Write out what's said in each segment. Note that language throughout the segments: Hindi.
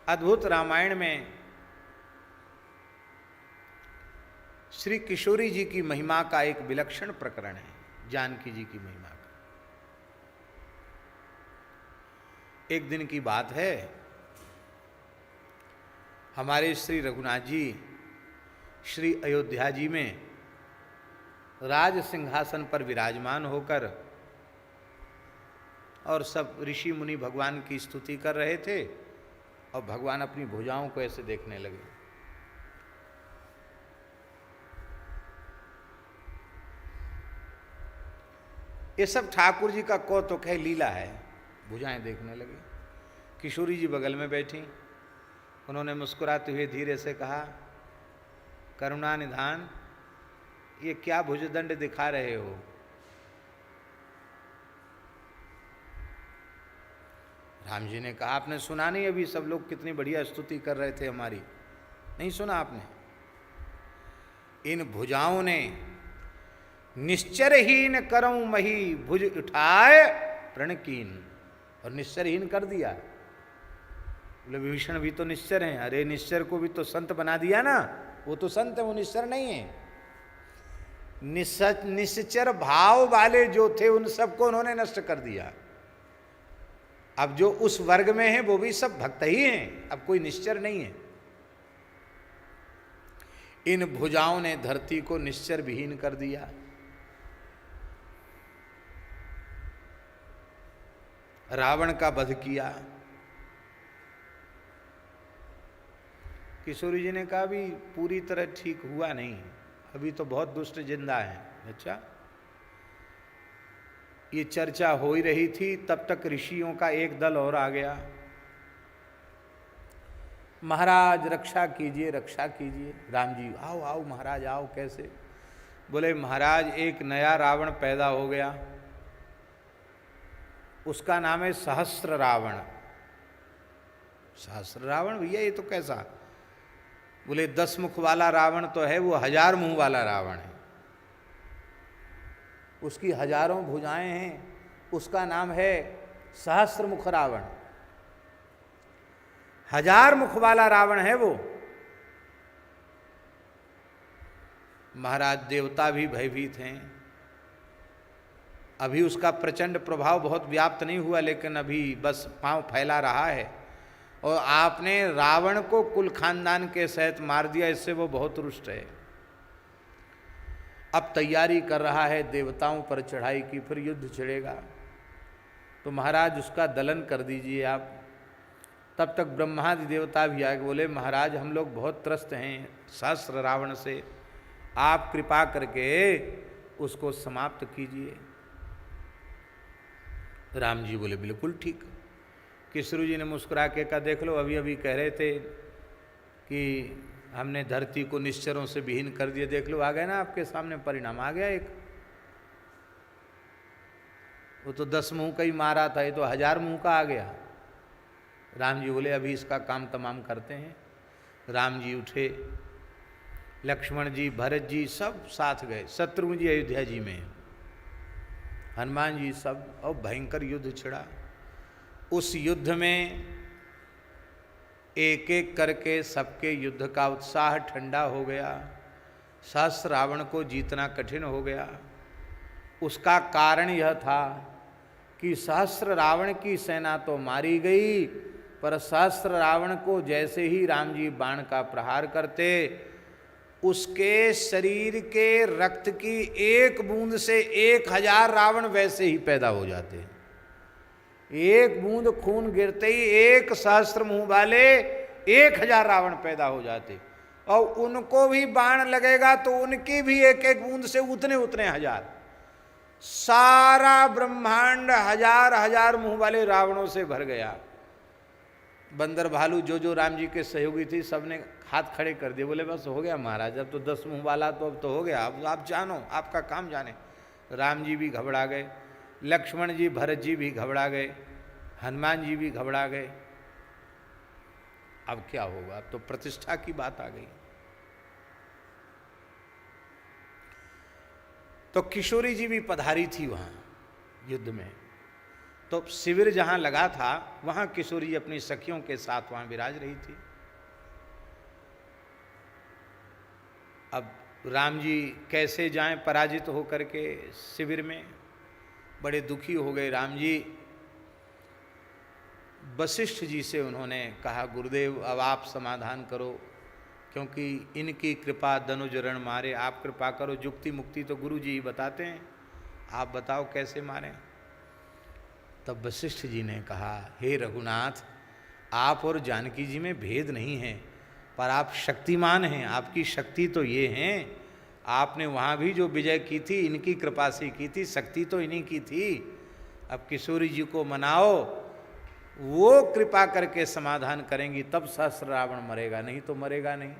अद्भुत रामायण में श्री किशोरी जी की महिमा का एक विलक्षण प्रकरण है, जानकी जी की महिमा का। एक दिन की बात है, हमारे श्री रघुनाथ जी श्री अयोध्या जी में राज सिंहासन पर विराजमान होकर और सब ऋषि मुनि भगवान की स्तुति कर रहे थे और भगवान अपनी भुजाओं को ऐसे देखने लगे। ये सब ठाकुर जी का कौतुक है, लीला है। भुजाएं देखने लगे। किशोरी जी बगल में बैठी, उन्होंने मुस्कुराते हुए धीरे से कहा, करुणा निधान, ये क्या भुजदंड दिखा रहे हो? राम जी ने कहा, आपने सुना नहीं अभी सब लोग कितनी बढ़िया स्तुति कर रहे थे हमारी? नहीं सुना आपने? इन भुजाओं ने निश्चरहीन करऊं मही भुज उठाए प्रणकीन, और निश्चरहीन कर दिया। बोले विभीषण भी तो निश्चर हैं। अरे निश्चर को भी तो संत बना दिया ना, वो तो संत है, वो निश्चर नहीं है। निश्चर भाव वाले जो थे उन सबको उन्होंने नष्ट कर दिया। अब जो उस वर्ग में है वो भी सब भक्त ही हैं, अब कोई निश्चर नहीं है। इन भुजाओं ने धरती को निश्चर विहीन कर दिया। रावण का वध किया। किशोरी जी ने कहा, अभी पूरी तरह ठीक हुआ नहीं, अभी तो बहुत दुष्ट जिंदा है। अच्छा, ये चर्चा हो ही रही थी, तब तक ऋषियों का एक दल और आ गया। महाराज रक्षा कीजिए, रक्षा कीजिए। राम जी, आओ आओ महाराज आओ। कैसे? बोले महाराज, एक नया रावण पैदा हो गया, उसका नाम है सहस्र रावण। सहस्र रावण भैया, ये तो कैसा? बोले 10 मुख वाला रावण तो है, वो 1000 मुंह वाला रावण है। उसकी हजारों भुजाएं हैं, उसका नाम है सहस्र मुख रावण। 1000 मुख वाला रावण है वो। महाराज देवता भी भयभीत हैं। अभी उसका प्रचंड प्रभाव बहुत व्याप्त नहीं हुआ, लेकिन अभी बस पांव फैला रहा है। और आपने रावण को कुल खानदान के सहित मार दिया, इससे वो बहुत रुष्ट है। अब तैयारी कर रहा है देवताओं पर चढ़ाई की, फिर युद्ध छिड़ेगा। तो महाराज उसका दलन कर दीजिए आप। तब तक ब्रह्मादि देवता भी आए, बोले महाराज हम लोग बहुत त्रस्त हैं सहस्र रावण से, आप कृपा करके उसको समाप्त कीजिए। राम जी बोले बिल्कुल ठीक। किशोरी जी ने मुस्कुरा के कहा, देख लो अभी अभी कह रहे थे कि हमने धरती को निश्चरों से विहीन कर दिया, देख लो आ गया ना आपके सामने परिणाम आ गया एक। वो तो 10 मुंह का ही मारा था, ये तो 1000 मुंह का आ गया। राम जी बोले अभी इसका काम तमाम करते हैं। राम जी उठे, लक्ष्मण जी भरत जी सब साथ गए, शत्रुघ्न जी अयोध्या जी में, हनुमान जी सब, और भयंकर युद्ध छिड़ा। उस युद्ध में एक एक करके सबके युद्ध का उत्साह ठंडा हो गया। सहस्र रावण को जीतना कठिन हो गया। उसका कारण यह था कि सहस्र रावण की सेना तो मारी गई, पर सहस्र रावण को जैसे ही राम जी बाण का प्रहार करते, उसके शरीर के रक्त की एक बूंद से 1000 रावण वैसे ही पैदा हो जाते। एक बूंद खून गिरते ही एक सहस्त्र मुंह वाले 1000 रावण पैदा हो जाते, और उनको भी बाण लगेगा तो उनकी भी एक एक बूंद से उतने उतने 1000। सारा ब्रह्मांड 1000 मुंह वाले रावणों से भर गया। बंदर भालू जो जो राम जी के सहयोगी थी, सबने हाथ खड़े कर दिए, बोले बस हो गया महाराज, अब तो 10 मुंह वाला तो अब तो हो गया, अब आप जानो, आपका काम जाने। राम जी भी घबरा गए, लक्ष्मण जी भरत जी भी घबरा गए, हनुमान जी भी घबरा गए। अब क्या होगा? अब तो प्रतिष्ठा की बात आ गई। तो किशोरी जी भी पधारी थी वहां युद्ध में। तो शिविर जहाँ लगा था वहाँ किशोरी अपनी सखियों के साथ वहाँ विराज रही थी। अब राम जी कैसे जाएं पराजित होकर के शिविर में, बड़े दुखी हो गए राम जी। वशिष्ठ जी से उन्होंने कहा, गुरुदेव अब आप समाधान करो, क्योंकि इनकी कृपा दनुज रण मारे, आप कृपा करो, जुक्ति मुक्ति तो गुरु जी ही बताते हैं, आप बताओ कैसे मारें। तब वशिष्ठ जी ने कहा, हे रघुनाथ, आप और जानकी जी में भेद नहीं है, पर आप शक्तिमान हैं, आपकी शक्ति तो ये हैं, आपने वहाँ भी जो विजय की थी इनकी कृपा से की थी, शक्ति तो इन्हीं की थी। अब किशोरी जी को मनाओ, वो कृपा करके समाधान करेंगी तब सहस्र रावण मरेगा, नहीं तो मरेगा नहीं।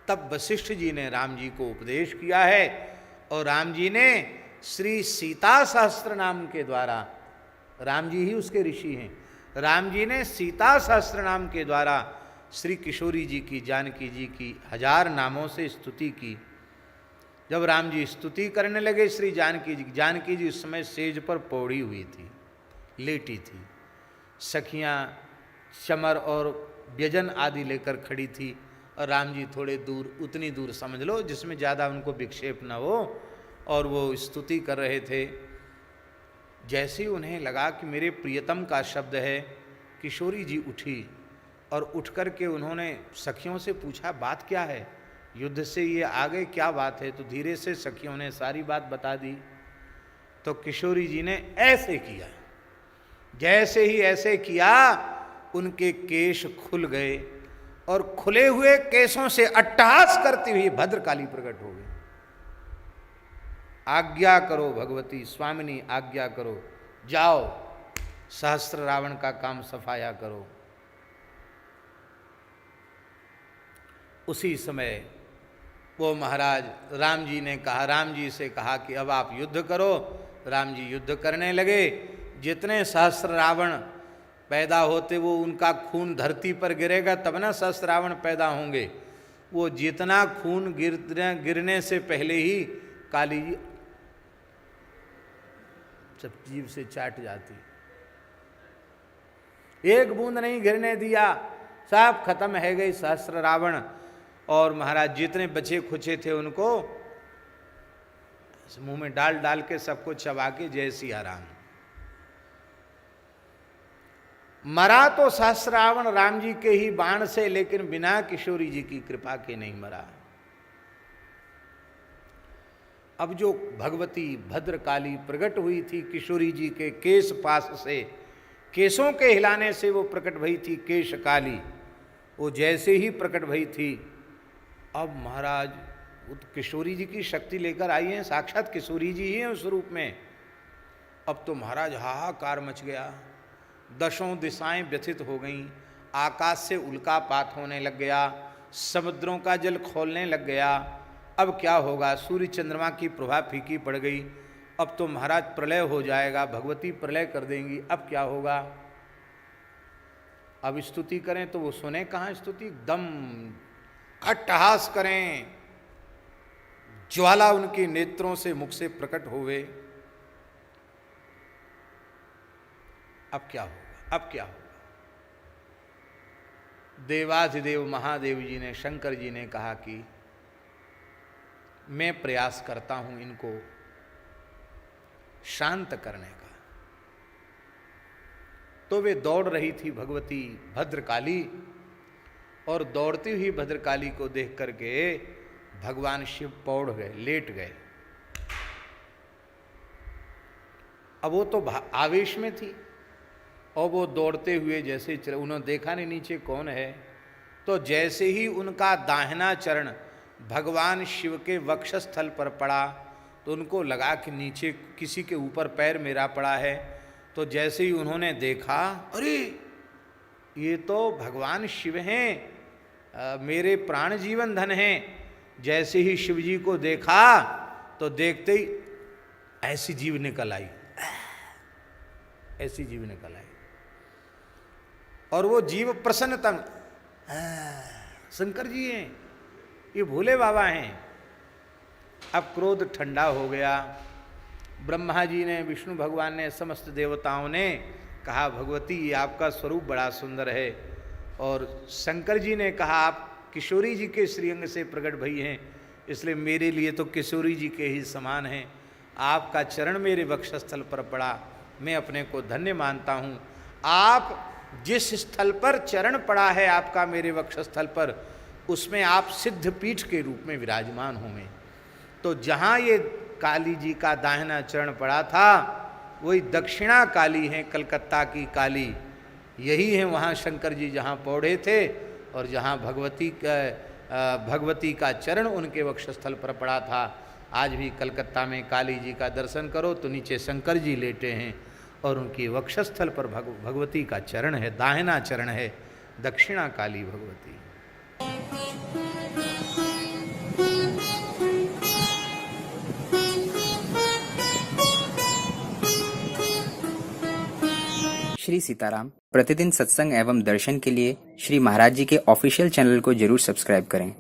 तब वशिष्ठ जी ने राम जी को उपदेश किया है और राम जी ने श्री सीता सहस्त्र नाम के द्वारा, राम जी ही उसके ऋषि हैं, राम जी ने सीता सहस्त्र नाम के द्वारा श्री किशोरी जी की, जानकी जी की 1000 नामों से स्तुति की। जब राम जी स्तुति करने लगे श्री जानकी जी उस समय सेज पर पौड़ी हुई थी, लेटी थी, सखियां चमर और व्यजन आदि लेकर खड़ी थी और राम जी थोड़े दूर, उतनी दूर समझ लो जिसमें ज़्यादा उनको विक्षेप न हो, और वो स्तुति कर रहे थे। जैसे ही उन्हें लगा कि मेरे प्रियतम का शब्द है, किशोरी जी उठी और उठ कर के उन्होंने सखियों से पूछा, बात क्या है, युद्ध से ये आगे क्या बात है। तो धीरे से सखियों ने सारी बात बता दी। तो किशोरी जी ने ऐसे किया, जैसे ही ऐसे किया उनके केश खुल गए और खुले हुए केशों से अट्टहास करती हुई भद्रकाली प्रकट हो गई। आज्ञा करो भगवती, स्वामिनी आज्ञा करो, जाओ सहस्त्र रावण का काम सफाया करो। उसी समय वो महाराज राम जी ने कहा, राम जी से कहा कि अब आप युद्ध करो। राम जी युद्ध करने लगे। जितने सहस्त्र रावण पैदा होते वो उनका खून धरती पर गिरेगा तब ना सहस्त्र रावण पैदा होंगे। वो जितना खून गिरने से पहले ही काली जी सब जीभ से चाट जाती, एक बूंद नहीं गिरने दिया, सब खत्म है गई सहस्त्र रावण। और महाराज जितने बचे खुचे थे उनको मुंह में डाल डाल के सबको चबा के जय सिया राम। मरा तो सहस्त्र रावण राम जी के ही बाण से, लेकिन बिना किशोरी जी की कृपा के नहीं मरा। अब जो भगवती भद्रकाली प्रकट हुई थी किशोरी जी के केश पास से, केशों के हिलाने से वो प्रकट भई थी केश काली, वो जैसे ही प्रकट भई थी, अब महाराज किशोरी जी की शक्ति लेकर आई हैं, साक्षात किशोरी जी ही हैं उस रूप में। अब तो महाराज हाहाकार मच गया, दशों दिशाएं व्यथित हो गईं, आकाश से उल्कापात होने लग गया, समुद्रों का जल खोलने लग गया। अब क्या होगा, सूर्य चंद्रमा की प्रभा फीकी पड़ गई, अब तो महाराज प्रलय हो जाएगा, भगवती प्रलय कर देंगी, अब क्या होगा। अब स्तुति करें तो वो सुने कहाँ स्तुति, एकदम अट्टहास करें, ज्वाला उनके नेत्रों से मुख से प्रकट होवे। अब क्या होगा, अब क्या होगा। देवाधिदेव महादेव जी ने, शंकर जी ने कहा कि मैं प्रयास करता हूं इनको शांत करने का। तो वे दौड़ रही थी भगवती भद्रकाली, और दौड़ती हुई भद्रकाली को देख करके भगवान शिव पौड़ गए, लेट गए। अब वो तो आवेश में थी और वो दौड़ते हुए जैसे चले, उन्होंने देखा नहीं नीचे कौन है, तो जैसे ही उनका दाहिना चरण भगवान शिव के वक्षस्थल पर पड़ा तो उनको लगा कि नीचे किसी के ऊपर पैर मेरा पड़ा है। तो जैसे ही उन्होंने देखा, अरे ये तो भगवान शिव हैं, मेरे प्राण जीवन धन हैं। जैसे ही शिव जी को देखा तो देखते ही ऐसी जीव निकल आई, ऐसी जीव निकल आई, और वो जीव प्रसन्नता, शंकर जी हैं, ये भोले बाबा हैं। अब क्रोध ठंडा हो गया, ब्रह्मा जी ने, विष्णु भगवान ने, समस्त देवताओं ने कहा भगवती ये आपका स्वरूप बड़ा सुंदर है, और शंकर जी ने कहा आप किशोरी जी के श्रीअंग से प्रकट भई हैं, इसलिए मेरे लिए तो किशोरी जी के ही समान हैं। आपका चरण मेरे वक्षस्थल पर पड़ा, मैं अपने को धन्य मानता हूँ। आप जिस स्थल पर चरण पड़ा है आपका मेरे वक्षस्थल पर, उसमें आप सिद्ध पीठ के रूप में विराजमान होंगे। तो जहाँ ये काली जी का दाहिना चरण पड़ा था वही दक्षिणा काली है, कलकत्ता की काली यही है। वहाँ शंकर जी जहाँ पौड़े थे और जहाँ भगवती का चरण उनके वक्षस्थल पर पड़ा था। आज भी कलकत्ता में काली जी का दर्शन करो तो नीचे शंकर जी लेटे हैं और उनके वक्षस्थल पर भगवती का चरण है, दाहिना चरण है, दक्षिणा काली भगवती। श्री सीताराम प्रतिदिन सत्संग एवं दर्शन के लिए श्री महाराज जी के ऑफिशियल चैनल को जरूर सब्सक्राइब करें।